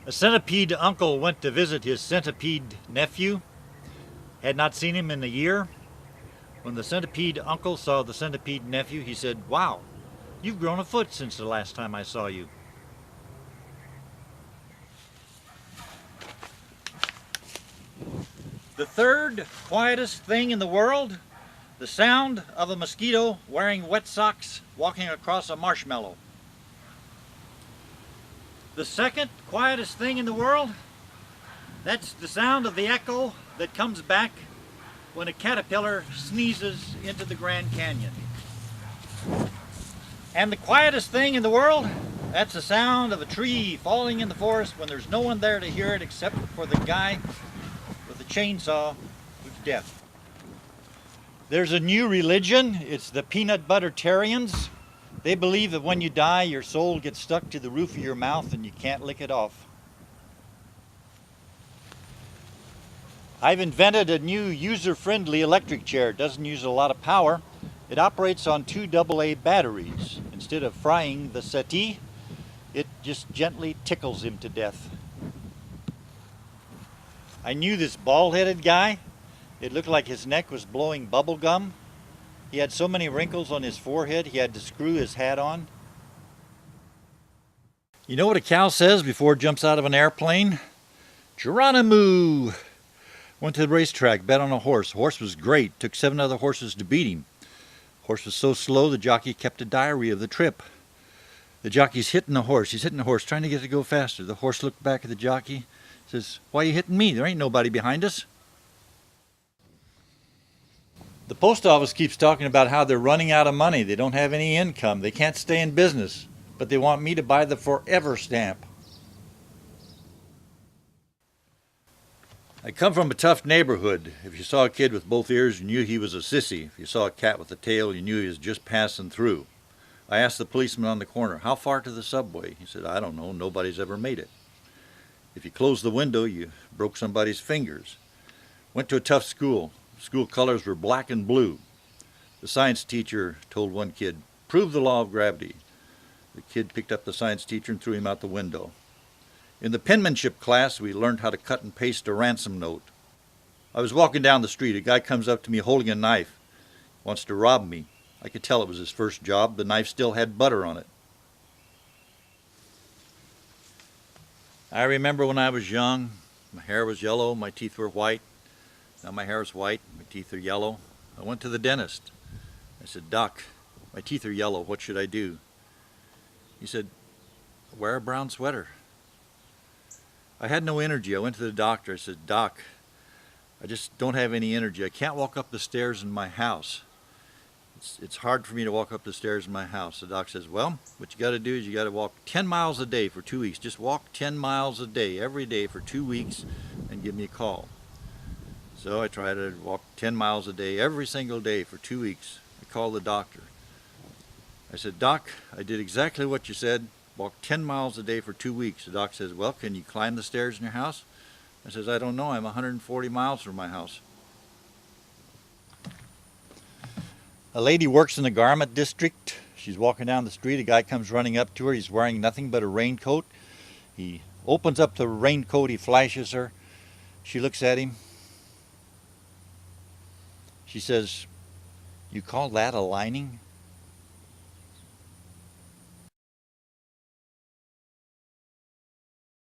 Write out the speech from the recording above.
A centipede uncle went to visit his centipede nephew. Had not seen him in a year. When the centipede uncle saw the centipede nephew, he said, "Wow, you've grown a foot since the last time I saw you." The third quietest thing in the world, the sound of a mosquito wearing wet socks walking across a marshmallow. The second quietest thing in the world, that's the sound of the echo that comes back when a caterpillar sneezes into the Grand Canyon. And the quietest thing in the world, that's the sound of a tree falling in the forest when there's no one there to hear it except for the guy with the chainsaw who's deaf. There's a new religion. It's the peanut buttertarians. They believe that when you die, your soul gets stuck to the roof of your mouth and you can't lick it off. I've invented a new user-friendly electric chair. It doesn't use a lot of power. It operates on 2 AA batteries. Instead of frying the settee, it just gently tickles him to death. I knew this bald-headed guy. It looked like his neck was blowing bubble gum. He had so many wrinkles on his forehead, he had to screw his hat on. You know what a cow says before it jumps out of an airplane? Geronimo! Went to the racetrack, bet on a horse. The horse was great. Took 7 other horses to beat him. The horse was so slow, the jockey kept a diary of the trip. The jockey's hitting the horse. He's hitting the horse, trying to get it to go faster. The horse looked back at the jockey, says, "Why are you hitting me? There ain't nobody behind us." The post office keeps talking about how they're running out of money. They don't have any income. They can't stay in business. But they want me to buy the forever stamp. I come from a tough neighborhood. If you saw a kid with both ears, you knew he was a sissy. If you saw a cat with a tail, you knew he was just passing through. I asked the policeman on the corner, "How far to the subway?" He said, "I don't know. Nobody's ever made it." If you closed the window, you broke somebody's fingers. Went to a tough school. School colors were black and blue. The science teacher told one kid, "Prove the law of gravity." The kid picked up the science teacher and threw him out the window. In the penmanship class, we learned how to cut and paste a ransom note. I was walking down the street. A guy comes up to me holding a knife. Wants to rob me. I could tell it was his first job. The knife still had butter on it. I remember when I was young, my hair was yellow, my teeth were white. Now my hair is white, my teeth are yellow. I went to the dentist. I said, "Doc, my teeth are yellow, what should I do?" He said, "Wear a brown sweater." I had no energy. I went to the doctor. I said, "Doc, I just don't have any energy. I can't walk up the stairs in my house. It's hard for me to walk up the stairs in my house." The doc says, "Well, what you got to do is you got to walk 10 miles a day for 2 weeks. Just walk 10 miles a day every day for 2 weeks and give me a call." So I tried to walk 10 miles a day every single day for 2 weeks. I called the doctor. I said, "Doc, I did exactly what you said. Walk 10 miles a day for 2 weeks. The doc says, "Well, can you climb the stairs in your house?" I says, "I don't know. I'm 140 miles from my house." A lady works in the garment district. She's walking down the street. A guy comes running up to her. He's wearing nothing but a raincoat. He opens up the raincoat. He flashes her. She looks at him. She says, "You call that a lining?"